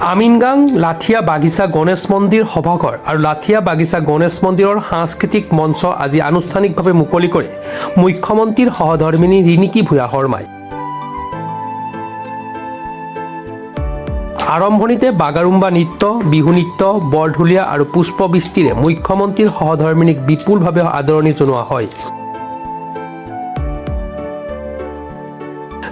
আমিনগাং লাঠিয়া বাগিচা গণেশ মন্দিৰ সভাঘৰ আৰু লাঠিয়া বাগিচা গণেশ মন্দিৰৰ সাংস্কৃতিক মঞ্চ আজি আনুষ্ঠানিকভাৱে মুকলি কৰে মুখ্যমন্ত্ৰীৰ সহধৰ্মিনী ৰিণিকী ভূঞা শৰ্মাই। আৰম্ভণিতে বাগাৰুম্বা নৃত্য, বিহু নৃত্য, বৰঢুলীয়া আৰু পুষ্পবৃষ্টিৰে মুখ্যমন্ত্ৰীৰ সহধৰ্মিনীক বিপুলভাৱে আদৰণি জনোৱা হয়।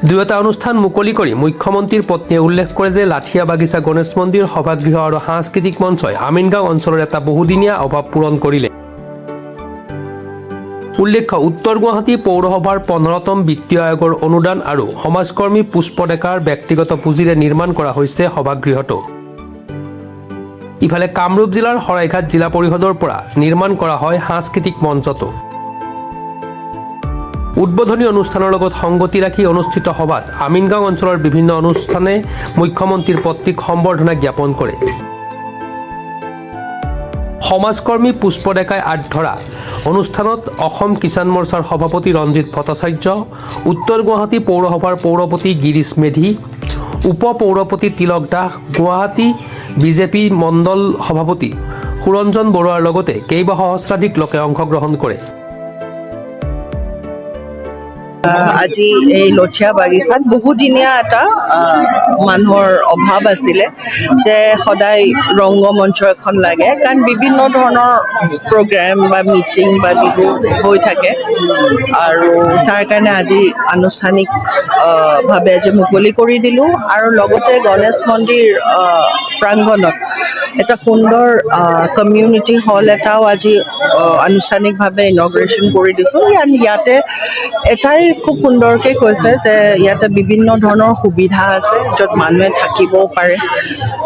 দুয়োটা অনুষ্ঠান মুকলি কৰি মুখ্যমন্ত্ৰীৰ পত্নীয়ে উল্লেখ কৰে যে লাঠিয়া বাগিচা গণেশ মন্দিৰ সভাগৃহ আৰু সাংস্কৃতিক মঞ্চই আমিনগাঁও অঞ্চলৰ এটা বহুদিনীয়া অভাৱ পূৰণ কৰিলে। উল্লেখ্য, উত্তৰ গুৱাহাটী পৌৰসভাৰ 15তম বিত্তীয় আয়োগৰ অনুদান আৰু সমাজকৰ্মী পুষ্প ডেকাৰ ব্যক্তিগত পুঁজিৰে নিৰ্মাণ কৰা হৈছে সভাগৃহটো। ইফালে কামৰূপ জিলাৰ শৰাইঘাট জিলা পৰিষদৰ পৰা নিৰ্মাণ কৰা হয় সাংস্কৃতিক মঞ্চটো। উদ্বোধনী অনুষ্ঠানৰ লগত সংগতি ৰাখি অনুষ্ঠিত সভাত আমিনগাঁও অঞ্চলৰ বিভিন্ন অনুষ্ঠানে মুখ্যমন্ত্ৰীৰ পত্নীক সম্বৰ্ধনা জ্ঞাপন কৰে। সমাজকৰ্মী পুষ্প ডেকাই আঁত ধৰা অনুষ্ঠানত অসম কিষাণ মৰ্চাৰ সভাপতি ৰঞ্জিত ভট্টাচাৰ্য, উত্তৰ গুৱাহাটী পৌৰসভাৰ পৌৰপতি গিৰীশ মেধি, উপ পৌৰপতি তিলক দাস, গুৱাহাটী বিজেপি মণ্ডল সভাপতি সুৰঞ্জন বৰুৱাৰ লগতে কেইবা সহস্ৰাধিক লোকে অংশগ্ৰহণ কৰে। আজি এই লঠিয়া বাগিচাত বহুদিনীয়া এটা মানুহৰ অভাৱ আছিলে যে সদায় ৰংগমঞ্চ এখন লাগে, কাৰণ বিভিন্ন ধৰণৰ প্ৰগ্ৰেম বা মিটিং বা বিহু হৈ থাকে আৰু তাৰ কাৰণে আজি আনুষ্ঠানিকভাৱে আজি মুকলি কৰি দিলোঁ। আৰু লগতে গণেশ মন্দিৰ প্ৰাংগণত এটা সুন্দৰ কমিউনিটি হল এটাও আজি আনুষ্ঠানিকভাৱে ইনগ্ৰেশ্যন কৰি দিছোঁ। ইয়াতে এটাই খুব সুন্দৰকৈ কৈছে যে ইয়াতে বিভিন্ন ধৰণৰ সুবিধা আছে য'ত মানুহে থাকিবও পাৰে,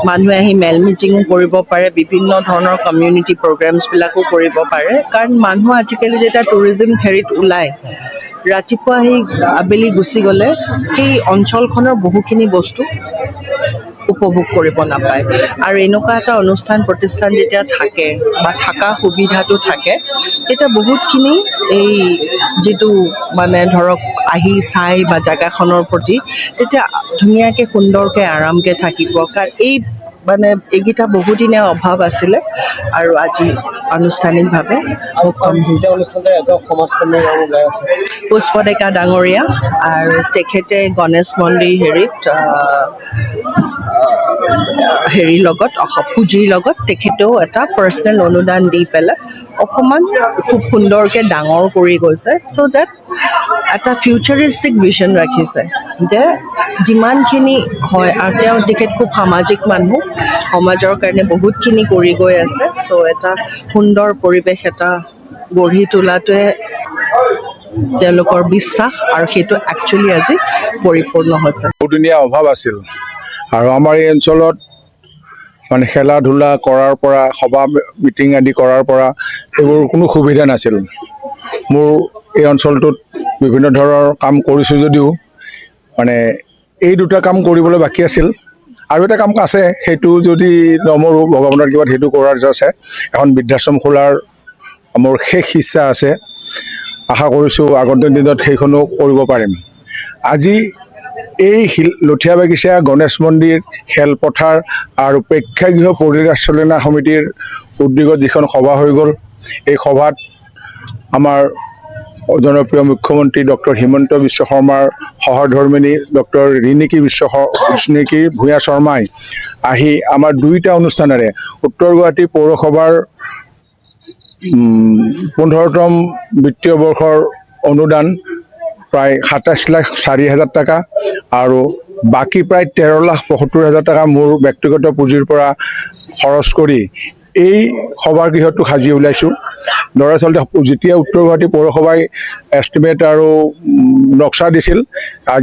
মানুহে আহি মেল মিটিঙো কৰিব পাৰে, বিভিন্ন ধৰণৰ কমিউনিটি প্ৰগ্ৰেমছবিলাকো কৰিব পাৰে। কাৰণ মানুহ আজিকালি যেতিয়া টুৰিজিম হেৰিত ওলায়, ৰাতিপুৱা আহি আবেলি গুচি গ'লে সেই অঞ্চলখনৰ বহুখিনি বস্তু উপভোগ কৰিব নাপায়। আৰু এনেকুৱা এটা অনুষ্ঠান প্ৰতিষ্ঠান যেতিয়া থাকে বা থকা সুবিধাটো থাকে, তেতিয়া বহুতখিনি এই যিটো মানে ধৰক আহি চাই বা জেগাখনৰ প্ৰতি তেতিয়া ধুনীয়াকৈ সুন্দৰকৈ আৰামকৈ থাকিব। কাৰণ এইকেইটা বহুদিনীয়া অভাৱ আছিলে আৰু আজি আনুষ্ঠানিকভাৱে পুষ্প ডেকা ডাঙৰীয়া আৰু তেখেতে গণেশ মন্দিৰ হেৰিৰ লগত পুঁজিৰ লগত তেখেতেও এটা পাৰ্চনেল অনুদান দি পেলাই অকণমান খুব সুন্দৰকৈ ডাঙৰ কৰি গৈছে। চ' ডেট এটা ফিউচাৰিষ্টিক ভিজন ৰাখিছে যে যিমানখিনি হয়, আৰু তেখেত খুব সামাজিক মানুহ, সমাজৰ কাৰণে বহুতখিনি কৰি গৈ আছে। চ' এটা সুন্দৰ পৰিৱেশ এটা গঢ়ি তোলাটোৱে তেওঁলোকৰ বিশ্বাস আৰু সেইটো একচুৱেলি আজি পৰিপূৰ্ণ হৈছে। বহুদিনীয়া অভাৱ আছিল আৰু আমাৰ এই অঞ্চলত মানে খেলা ধূলা কৰাৰ পৰা সভা মিটিং আদি কৰাৰ পৰা এইবোৰ কোনো সুবিধা নাছিল। মোৰ এই অঞ্চলটোত বিভিন্ন ধৰণৰ কাম কৰিছোঁ যদিও মানে এই দুটা কাম কৰিবলৈ বাকী আছিল। আৰু এটা কাম আছে, সেইটো যদি নমৰোঁ ভগৱানৰ কিবা সেইটো কৰাৰ আছে। এখন বৃদ্ধাশ্ৰম খোলাৰ মোৰ শেষ ইচ্ছা আছে। আশা কৰিছোঁ আগন্তুক দিনত সেইখনো কৰিব পাৰিম। আজি এই লঠিয়া বাগিচা গণেশ মন্দিৰ খেলপথাৰ আৰু প্ৰেক্ষাগৃহ পৰিচালনা সমিতিৰ উদ্যোগত যিখন সভা হৈ গ'ল, এই সভাত আমাৰ জনপ্ৰিয় মুখ্যমন্ত্ৰী ডক্টৰ হিমন্ত বিশ্ব শৰ্মাৰ সহধৰ্মিনী ডক্টৰ ৰিণিকী ভূঞা শৰ্মাই আহি আমাৰ দুইটা অনুষ্ঠানেৰে উত্তৰ গুৱাহাটী পৌৰসভাৰ 15তম বিত্তীয় বৰ্ষৰ অনুদান প্ৰায় 27,04,000 টকা আৰু বাকী প্ৰায় 13,75,000 টকা মোৰ ব্যক্তিগত পুঁজিৰ পৰা খৰচ কৰি এই সভাগৃহটো সাজি ওলাইছোঁ। দৰাচলতে যেতিয়া উত্তৰ গুৱাহাটী পৌৰসভাই এষ্টিমেট আৰু নক্সা দিছিল,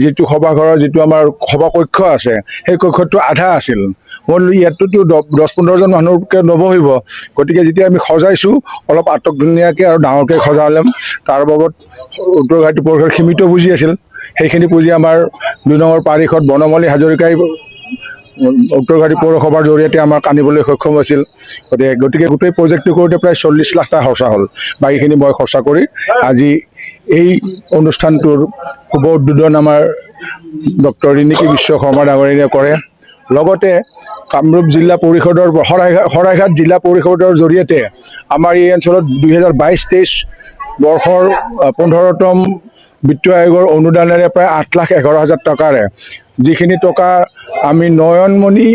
যিটো সভাঘৰৰ যিটো আমাৰ সভাকক্ষ আছে সেই কক্ষটো আধা আছিল। মই ইয়াতোতো 10-15জন মানুহকে নবহিব, গতিকে যেতিয়া আমি সজাইছোঁ অলপ আটক ধুনীয়াকৈ আৰু ডাঙৰকৈ সজালাম। তাৰ বাবদ উত্তৰ গুৱাহাটী পৌৰসভাৰ সীমিত পুঁজি আছিল, সেইখিনি পুঁজি আমাৰ 2 নং পাৰিষদ বনমালী হাজৰিকাই উত্তৰ গুৱাহাটী পৌৰসভাৰ জৰিয়তে আমাক আনিবলৈ সক্ষম হৈছিল। গতিকে গোটেই প্ৰজেক্টটো কৰোঁতে প্ৰায় 40 লাখ টকা খৰচা হ'ল। বাকীখিনি মই খৰচা কৰি আজি এই অনুষ্ঠানটোৰ শুভ উদ্বোধন আমাৰ ডক্টৰ ৰিণিকী বিশ্ব শৰ্মা ডাঙৰীয়াই কৰে। লগতে কামৰূপ জিলা পৰিষদৰ শৰাইঘাট জিলা পৰিষদৰ জৰিয়তে আমাৰ এই অঞ্চলত 2022-23 বৰ্ষৰ 15তম বিত্ত আয়োগৰ অনুদানেৰে প্ৰায় 8,11,000 টকাৰে যিখিনি টকা আমি নয়নমণি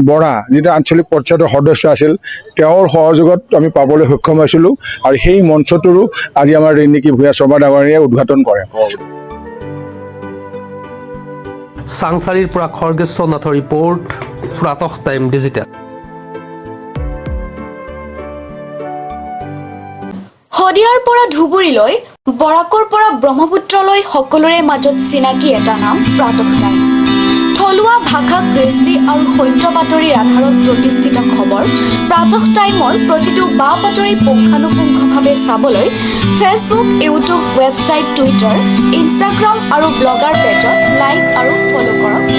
বৰা যিটো আঞ্চলিক পঞ্চায়তৰ সদস্য আছিল তেওঁৰ সহযোগত আমি পাবলৈ সক্ষম হৈছিলোঁ আৰু সেই মঞ্চটোৰো আজি আমাৰ ৰিণিকী ভূঞা শৰ্মা ডাঙৰীয়াই উদ্ঘাটন কৰে। চাংচাৰিৰ পৰা খৰ্গেশ্বৰ নাথৰ ৰিপৰ্ট, প্ৰাতঃ টাইম ডিজিটেল। শদিয়াৰ পৰা ধুবুৰীলৈ, বৰাকৰ পৰা ব্ৰহ্মপুত্ৰলৈ সকলোৰে মাজত চিনাকি এটা নাম প্ৰাতঃ টাইম। থলুৱা ভাষা, কৃষ্টি আৰু সত্য বাতৰিৰ আধাৰত প্ৰতিষ্ঠিত খবৰ প্ৰাতঃ টাইমৰ প্ৰতিটো বা বাতৰি পুংখানুপুংখভাৱে চাবলৈ Facebook, YouTube, website, Twitter, Instagram আৰু ব্লগাৰ পেজত লাইক আৰু ফ'ল' কৰক।